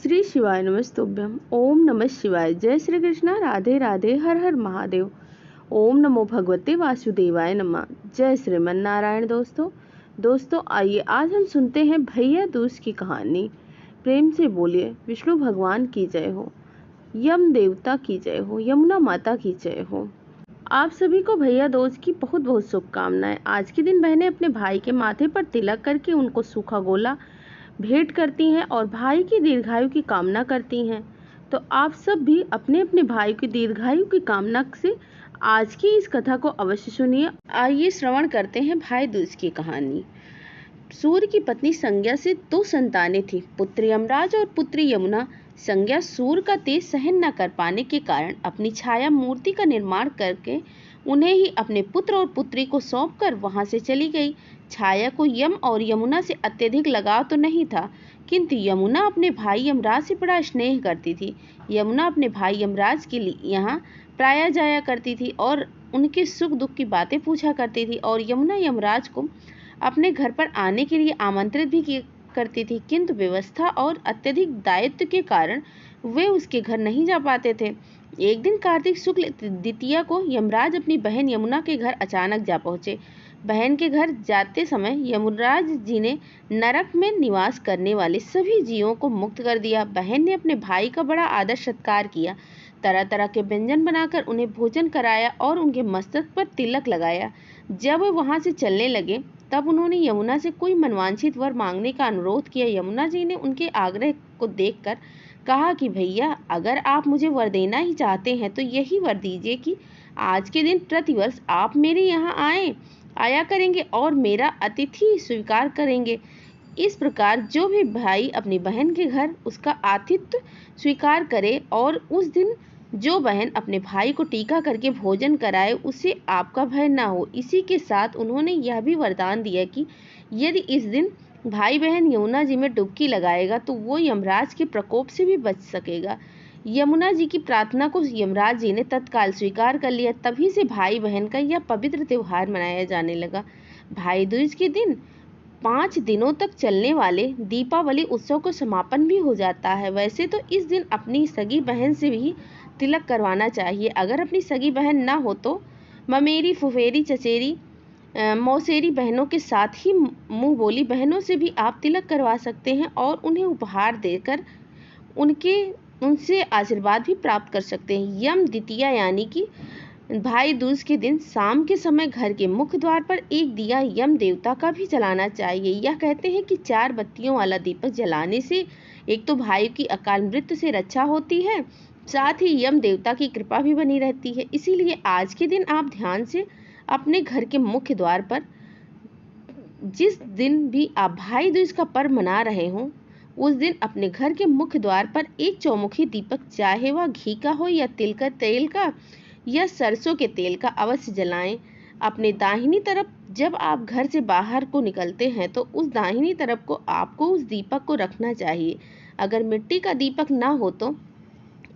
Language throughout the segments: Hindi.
श्री शिवाय नमस्तुभ्यम। ओम नमः शिवाय। जय श्री कृष्णा। राधे राधे। हर हर महादेव। ओम नमो भगवते वासुदेवाय नमः। जय श्रीमन नारायण। दोस्तों आइए आज हम सुनते हैं भैया दूज की कहानी। प्रेम से बोलिए विष्णु भगवान की जय हो, यम देवता की जय हो, यमुना माता की जय हो। आप सभी को भैया दूज की बहुत बहुत शुभकामनाएं। आज के दिन बहनें अपने भाई के माथे पर तिलक करके उनको सूखा गोला भेंट करती हैं और भाई की दीर्घायु की कामना करती हैं। तो आप सब भी अपने अपने भाई की दीर्घायु की कामना से आज की इस कथा को अवश्य सुनिए। आइए श्रवण करते हैं भाई दूज की कहानी। सूर्य की पत्नी संज्ञा से 2 संतानें थी, पुत्र यमराज और पुत्री यमुना। संज्ञा सूर्य का तेज सहन न कर पाने के कारण अपनी छाया मूर्ति का निर्माण करके उन्हें ही अपने पुत्र और पुत्री को सौंपकर वहां से चली गई। छाया को यम और यमुना से अत्यधिक लगाव तो नहीं था, किंतु यमुना अपने भाई यमराज से बड़ा स्नेह करती थी। यमुना अपने भाई यमराज के लिए यहाँ प्रायः जाया करती थी और उनके सुख दुख की बातें पूछा करती थी, और यमुना यमराज को अपने घर पर आने के लिए आमंत्रित भी करती थी, किंतु व्यवस्था और अत्यधिक दायित्व के कारण वे उसके घर नहीं जा पाते थे। एक दिन कार्तिक शुक्ल द्वितीया को यमराज अपनी बहन यमुना के घर अचानक जा पहुंचे। बहन के घर जाते समय यमराज जी ने नरक में निवास करने वाले सभी जीवों को मुक्त कर दिया। बहन ने अपने भाई का बड़ा आदर सत्कार किया, तरह तरह के व्यंजन बनाकर उन्हें भोजन कराया और उनके मस्तक पर तिलक लगाया। जब वे वहां से चलने लगे तब उन्होंने यमुना से कोई मनवांछित वर मांगने का अनुरोध किया। यमुना जी ने उनके आग्रह को देखकर कहा कि भैया, अगर आप मुझे वर देना ही चाहते हैं तो यही वर दीजिए कि आज के दिन प्रतिवर्ष आप मेरे यहाँ आया करेंगे और मेरा अतिथि स्वीकार करेंगे। इस प्रकार जो भी भाई अपनी बहन के घर उसका आतिथ्य स्वीकार करे और उस दिन जो बहन अपने भाई को टीका करके भोजन कराए उसे आपका भय ना हो। इसी के साथ उन्होंने यह भी वरदान दिया कि यदि इस दिन भाई बहन यमुना जी में डुबकी लगाएगा तो वो यमराज के प्रकोप से भी बच सकेगा। यमुना जी की प्रार्थना को यमराज जी ने तत्काल स्वीकार कर लिया। तभी से भाई बहन का यह पवित्र त्योहार मनाया जाने लगा। भाई दूज के दिन 5 दिनों तक चलने वाले दीपावली उत्सव का समापन भी हो जाता है। वैसे तो इस दिन अपनी सगी बहन से भी तिलक करवाना चाहिए। अगर अपनी सगी बहन ना हो तो ममेरी, फुफेरी, चचेरी, मौसेरी बहनों के साथ ही मुंह बोली बहनों से भी आप तिलक करवा सकते हैं और उन्हें उपहार देकर उनसे आशीर्वाद भी प्राप्त कर सकते हैं। यम द्वितीया यानी कि भाई दूज के दिन शाम के समय घर के मुख्य द्वार पर एक दिया यम देवता का भी जलाना चाहिए। यह कहते हैं कि 4 बत्तियों वाला दीपक जलाने से एक तो भाई की अकाल मृत्यु से रक्षा होती है, साथ ही यम देवता की कृपा भी बनी रहती है। इसीलिए आज के दिन आप ध्यान से अपने घर के मुख्य द्वार पर जिस दिन भी आप भाई दूज का पर्व मना रहे हों उस दिन अपने घर के मुख्य द्वार पर एक चौमुखी दीपक, चाहे वह घी का हो या तिल का तेल का या सरसों के तेल का, अवश्य जलाएं। अपने दाहिनी तरफ जब आप घर से बाहर को निकलते हैं तो उस दाहिनी तरफ को आपको उस दीपक को रखना चाहिए। अगर मिट्टी का दीपक ना हो तो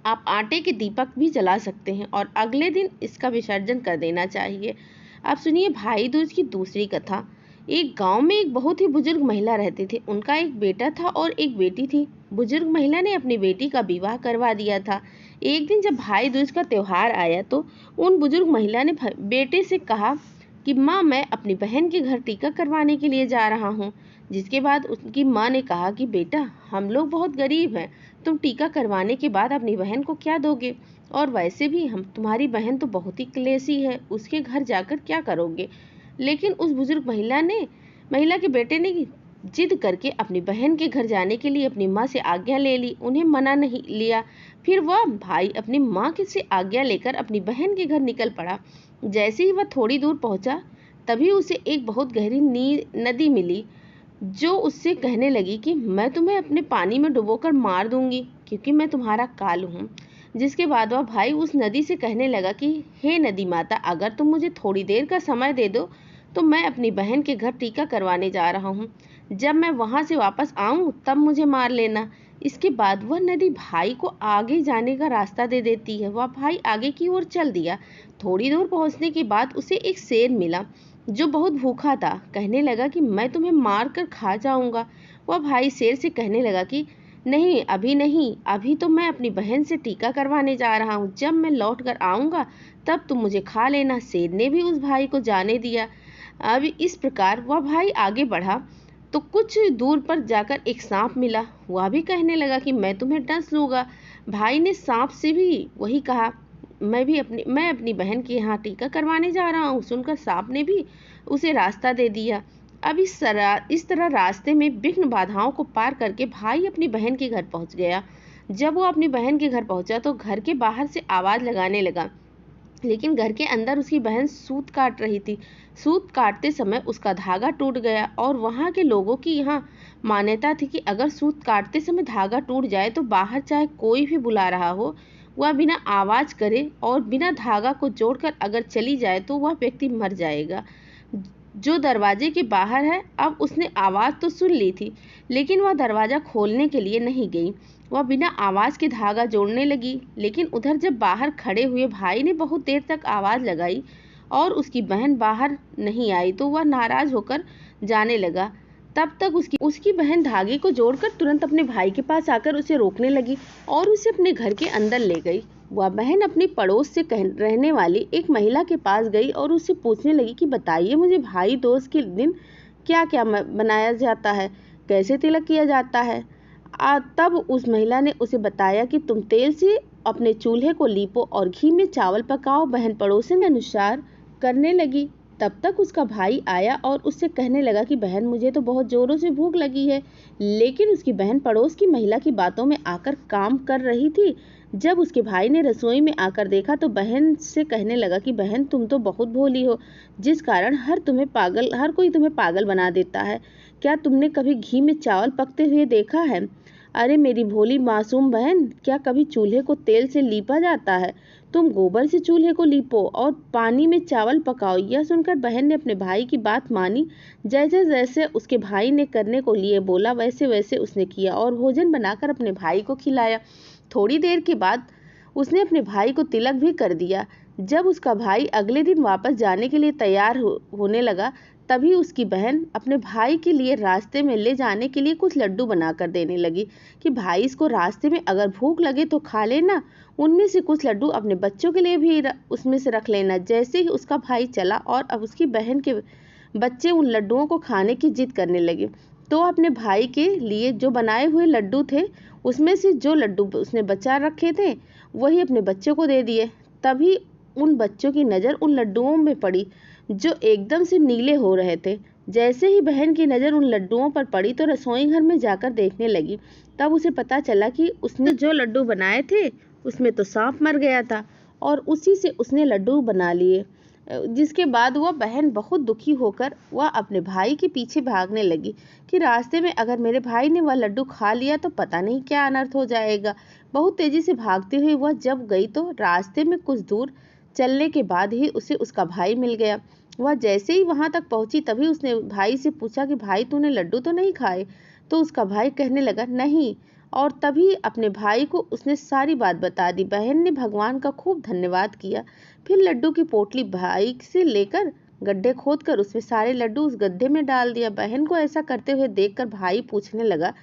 आप आटे के दीपक भी जला सकते हैं और अगले दिन इसका विसर्जन कर देना चाहिए। अब सुनिए भाई दूज की दूसरी कथा। एक गांव में एक बहुत ही बुजुर्ग महिला रहती थी। उनका एक बेटा था और एक बेटी थी। बुजुर्ग महिला ने अपनी बेटी का विवाह करवा दिया था। एक दिन जब भाई दूज का त्योहार आया तो उन बुजुर्ग महिला ने बेटे से कहा कि माँ, मैं अपनी बहन के घर टीका करवाने के लिए जा रहा हूँ। जिसके बाद उसकी माँ ने कहा कि बेटा, हम लोग बहुत गरीब हैं, तुम टीका करवाने के बाद अपनी बहन को क्या दोगे? और वैसे भी तुम्हारी बहन तो बहुत ही क्लेशी है, उसके घर जाकर क्या करोगे? लेकिन उस बुजुर्ग महिला के बेटे ने जिद करके अपनी बहन के घर जाने के लिए अपनी माँ से आज्ञा ले ली। उन्हें मना नहीं लिया। फिर वह भाई अपनी माँ से आज्ञा लेकर अपनी बहन के घर निकल पड़ा। जैसे ही वह थोड़ी दूर पहुंचा तभी उसे एक बहुत गहरी नदी मिली जो उससे कहने लगी कि मैं तुम्हें अपने पानी में डुबोकर मार दूंगी क्योंकि मैं तुम्हारा काल हूँ। जिसके बाद वह भाई उस नदी से कहने लगा कि हे नदी माता, अगर तुम मुझे थोड़ी देर का समय दे दो तो मैं अपनी बहन के घर टीका करवाने जा रहा हूँ। जब मैं वहां से वापस आऊं तब मुझे मार लेना। इसके बाद वह नदी भाई को आगे जाने का रास्ता दे देती है। वह भाई आगे की ओर चल दिया। थोड़ी दूर पहुंचने के बाद उसे एक शेर मिला जो बहुत भूखा था। कहने लगा कि मैं तुम्हें मार कर खा जाऊंगा। वह भाई शेर से कहने लगा कि नहीं अभी नहीं, अभी तो मैं अपनी बहन से टीका करवाने जा रहा हूँ, जब मैं लौट कर आऊँगा तब तुम मुझे खा लेना। शेर ने भी उस भाई को जाने दिया। अब इस प्रकार वह भाई आगे बढ़ा तो कुछ दूर पर जाकर एक सांप मिला। वह भी कहने लगा कि मैं तुम्हें डस लूँगा। भाई ने सांप से भी वही कहा, मैं अपनी बहन के यहाँ टीका करवाने जा रहा हूँ। सुनकर सांप ने भी उसे रास्ता दे दिया। अब इस तरह रास्ते में विघ्न बाधाओं को पार करके भाई अपनी बहन के घर पहुंच गया। जब वो अपनी बहन के घर पहुंचा तो घर के बाहर से आवाज लगाने लगा, लेकिन घर के अंदर उसकी बहन सूत काट रही थी। सूत काटते समय उसका धागा टूट गया और वहां के लोगों की यहाँ मान्यता थी कि अगर सूत काटते समय धागा टूट जाए तो बाहर चाहे कोई भी बुला रहा हो, वह बिना आवाज करे और बिना धागा को जोड़कर अगर चली जाए तो वह व्यक्ति मर जाएगा। जो दरवाजे के बाहर है, अब उसने आवाज तो सुन ली थी, लेकिन वह दरवाजा खोलने के लिए नहीं गई। वह बिना आवाज के धागा जोड़ने लगी, लेकिन उधर जब बाहर खड़े हुए भाई ने बहुत देर तक आवाज लगाई और उसकी बहन बाहर नहीं आई तो वह नाराज होकर जाने लगा। तब तक उसकी बहन धागे को जोड़कर तुरंत अपने भाई के पास आकर उसे रोकने लगी और उसे अपने घर के अंदर ले गई। वह बहन अपनी पड़ोस से रहने वाली एक महिला के पास गई और उससे पूछने लगी कि बताइए मुझे, भाई दूज के दिन क्या क्या बनाया जाता है, कैसे तिलक किया जाता है। तब उस महिला ने उसे बताया कि तुम तेल से अपने चूल्हे को लीपो और घी में चावल पकाओ। बहन पड़ोसन के अनुसार करने लगी। तब तक उसका भाई आया और उससे कहने लगा कि बहन मुझे तो बहुत जोरों से भूख लगी है, लेकिन उसकी बहन पड़ोस की महिला की बातों में आकर काम कर रही थी। जब उसके भाई ने रसोई में आकर देखा तो बहन से कहने लगा कि बहन तुम तो बहुत भोली हो, जिस कारण हर कोई तुम्हें पागल बना देता है। क्या तुमने कभी घी में चावल पकते हुए देखा है? अरे मेरी भोली मासूम बहन, क्या कभी चूल्हे को तेल से लीपा जाता है? तुम गोबर से चूल्हे को लीपो और पानी में चावल पकाओ। यह सुनकर बहन ने अपने भाई की बात मानी। जैसे जैसे उसके भाई ने करने को लिए बोला वैसे वैसे उसने किया और भोजन बनाकर अपने भाई को खिलाया। थोड़ी देर के बाद उसने अपने भाई को तिलक भी कर दिया। जब उसका भाई अगले दिन वापस जाने के लिए तैयार होने लगा, तभी उसकी बहन अपने भाई के लिए रास्ते में ले जाने के लिए कुछ लड्डू बनाकर देने लगी कि भाई इसको रास्ते में अगर भूख लगे तो खा लेना, उनमें से कुछ लड्डू अपने बच्चों के लिए भी उसमें से रख लेना। जैसे ही उसका भाई चला और अब उसकी बहन के बच्चे उन लड्डुओं को खाने की जिद करने लगे, तो अपने भाई के लिए जो बनाए हुए लड्डू थे उसमें से जो लड्डू उसने बचा रखे थे वही अपने बच्चों को दे दिए। तभी उन बच्चों की नज़र उन लड्डुओं में पड़ी जो एकदम से नीले हो रहे थे। जैसे ही बहन की नज़र उन लड्डुओं पर पड़ी तो रसोई घर में जाकर देखने लगी। तब उसे पता चला कि उसने जो लड्डू बनाए थे उसमें तो सांप मर गया था और उसी से उसने लड्डू बना लिए। जिसके बाद वह बहन बहुत दुखी होकर वह अपने भाई के पीछे भागने लगी कि रास्ते में अगर मेरे भाई ने वह लड्डू खा लिया तो पता नहीं क्या अनर्थ हो जाएगा। बहुत तेजी से भागते हुए वह जब गई तो रास्ते में कुछ दूर चलने के बाद ही उसे उसका भाई मिल गया। वह जैसे ही वहां तक पहुंची तभी उसने भाई से पूछा कि भाई तूने लड्डू तो नहीं खाए? तो उसका भाई कहने लगा नहीं, और तभी अपने भाई को उसने सारी बात बता दी। बहन ने भगवान का खूब धन्यवाद किया, फिर लड्डू की पोटली भाई से लेकर गड्ढे खोदकर उसमें सारे लड्डू उस गड्ढे में डाल दिया। बहन को ऐसा करते हुए देखकर भाई पूछने लगा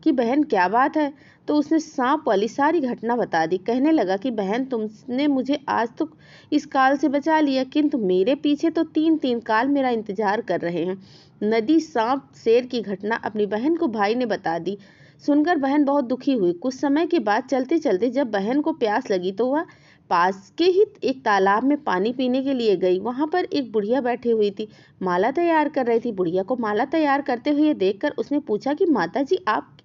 कि बहन क्या बात है? तो उसने सांप वाली सारी घटना बता दी। कहने लगा कि बहन तुमने मुझे आज तो इस काल से बचा लिया, किंतु मेरे पीछे तो 3-3 काल मेरा इंतजार कर रहे हैं। नदी, सांप, शेर की घटना अपनी बहन को भाई ने बता दी। सुनकर बहन बहुत दुखी हुई। कुछ समय के बाद चलते चलते जब बहन को प्यास लगी तो वह पास के ही एक तालाब में पानी पीने के लिए गई। वहां पर एक बुढ़िया बैठी हुई थी, माला तैयार कर रही थी। बुढ़िया को माला तैयार करते हुए देखकर उसने पूछा कि माता जी आप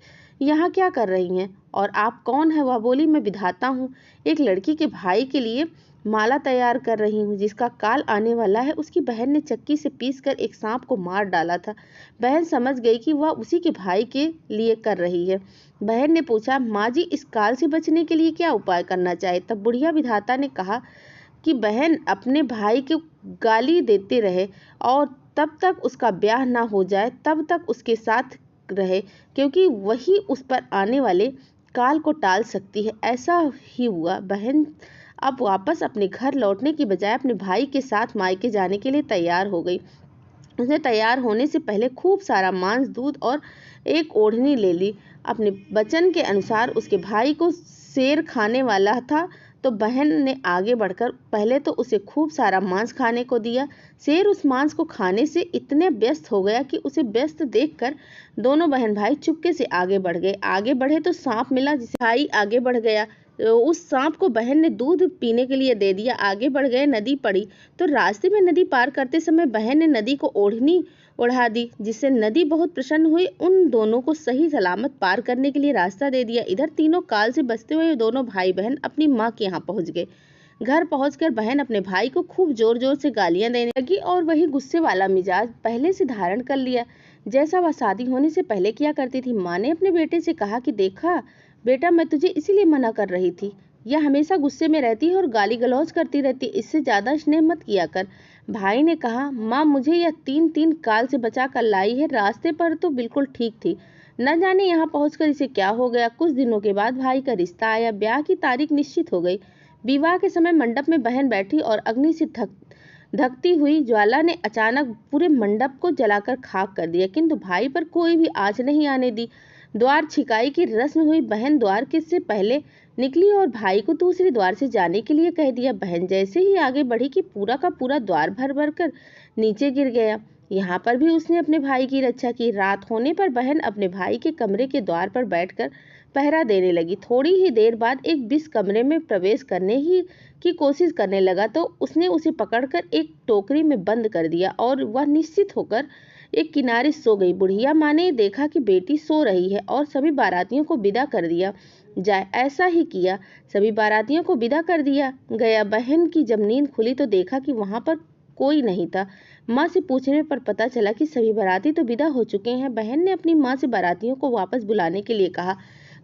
यहाँ क्या कर रही हैं और आप कौन है? वह बोली मैं विधाता हूँ, एक लड़की के भाई के लिए माला तैयार कर रही हूँ जिसका काल आने वाला है। उसकी बहन ने चक्की से पीसकर एक सांप को मार डाला था। बहन समझ गई कि वह उसी के भाई के लिए कर रही है। बहन ने पूछा माँ जी इस काल से बचने के लिए क्या उपाय करना चाहिए? तब बुढ़िया विधाता ने कहा कि बहन अपने भाई को गाली देते रहे और तब तक उसका ब्याह ना हो जाए तब तक उसके साथ रहे, क्योंकि वही उस पर आने वाले काल को टाल सकती है। ऐसा ही हुआ। बहन अब वापस अपने घर लौटने की बजाय अपने भाई के साथ मायके जाने के लिए तैयार हो गई। उसने तैयार होने से पहले खूब सारा मांस, दूध और एक ओढ़नी ले ली। अपने वचन के अनुसार उसके भाई को शेर खाने वाला था तो बहन ने आगे बढ़कर पहले तो उसे खूब सारा मांस खाने को दिया। शेर उस मांस को खाने से इतने व्यस्त हो गया कि उसे व्यस्त देखकर दोनों बहन भाई चुपके से आगे बढ़ गए। आगे बढ़े तो सांप मिला, जिसे भाई आगे बढ़ गया। उस सांप को बहन ने दूध पीने के लिए दे दिया। आगे बढ़ गए, नदी पड़ी तो रास्ते में नदी पार करते समय बहन ने नदी को ओढ़नी ओढ़ा दी, जिससे नदी बहुत प्रसन्न हुई। उन दोनों को सही सलामत पार करने के लिए रास्ता दे दिया। इधर तीनों काल से बचते हुए दोनों भाई बहन अपनी माँ के यहाँ पहुंच गए। घर पहुंचकर बहन अपने भाई को खूब जोर जोर से गालियां देने लगी और वही गुस्से वाला मिजाज पहले से धारण कर लिया, जैसा वह शादी होने से पहले किया करती थी। माँ ने अपने बेटे से कहा कि देखा बेटा, मैं तुझे इसीलिए मना कर रही थी, यह हमेशा गुस्से में रहती है और गाली गलौज करती रहती है, इससे ज्यादा स्नेह मत किया कर। भाई ने कहा, माँ मुझे यह तीन काल से बचा कर लाई है, रास्ते पर तो बिल्कुल ठीक थी, न जाने यहाँ पहुंचकर इसे क्या हो गया। कुछ दिनों के बाद भाई का रिश्ता आया, ब्याह की तारीख निश्चित हो गई। विवाह के समय मंडप में बहन बैठी और अग्नि से धकती हुई ज्वाला ने अचानक पूरे मंडप को जलाकर खाक कर दिया, किंतु भाई पर कोई भी आंच नहीं आने दी। द्वार छिकाई की रस्म हुई। बहन द्वार के से पहले निकली और भाई को दूसरे द्वार से जाने के लिए कह दिया। बहन जैसे ही आगे बढ़ी कि पूरा का पूरा द्वार भर भर कर नीचे गिर गया। यहाँ पर भी उसने अपने भाई की रक्षा की। रात होने पर बहन अपने भाई के कमरे के द्वार पर बैठकर पहरा देने लगी। थोड़ी ही देर बाद एक बिस कमरे में प्रवेश करने ही की कोशिश करने लगा तो उसने उसे पकड़कर एक टोकरी में बंद कर दिया और वह निश्चित होकर एक किनारे सो गई। बुढ़िया माँ ने देखा कि बेटी सो रही है और सभी बारातियों को विदा कर दिया जाए। ऐसा ही किया, सभी बारातियों को विदा कर दिया गया। बहन की जब नींद खुली तो देखा कि वहां पर कोई नहीं था। माँ से पूछने पर पता चला कि सभी बाराती तो विदा हो चुके हैं। बहन ने अपनी माँ से बारातियों को वापस बुलाने के लिए कहा।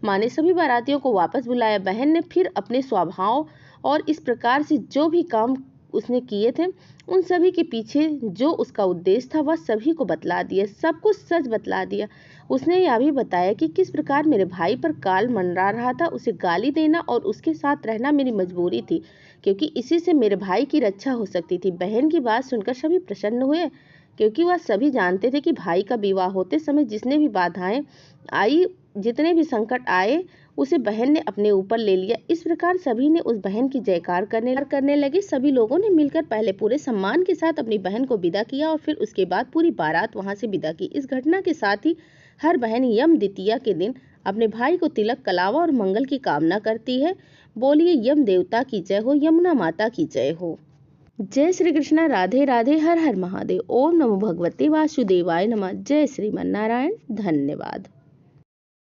माँ ने सभी बारातियों को वापस बुलाया। बहन ने फिर अपने स्वभाव और इस प्रकार से जो भी काम उसने किए थे उन सभी के पीछे जो उसका उद्देश्य था वह सभी को बतला दिया, सब कुछ सच बतला दिया। उसने यह भी बताया कि किस प्रकार मेरे भाई पर काल मंडरा रहा था। उसे गाली देना और उसके साथ रहना मेरी मजबूरी थी, क्योंकि इसी से मेरे भाई की रक्षा हो सकती थी। बहन की बात सुनकर सभी प्रसन्न हुए, क्योंकि वह सभी जानते थे कि भाई का विवाह होते समय जितने भी बाधाएं आई, जितने भी संकट आए, उसे बहन ने अपने ऊपर ले लिया। इस प्रकार सभी ने उस बहन की जयकार करने लगे। सभी लोगों ने मिलकर पहले पूरे सम्मान के साथ अपनी बहन को विदा किया और फिर उसके बाद पूरी बारात वहां से विदा की। इस घटना के साथ ही हर बहन यम द्वितीया के दिन अपने भाई को तिलक, कलावा और मंगल की कामना करती है। बोलिए यम देवता की जय हो, यमुना माता की जय हो। जय श्री कृष्ण। राधे राधे। हर हर महादेव। ओम नमो भगवते वासुदेवाय नमः। जय श्रीमन नारायण। धन्यवाद।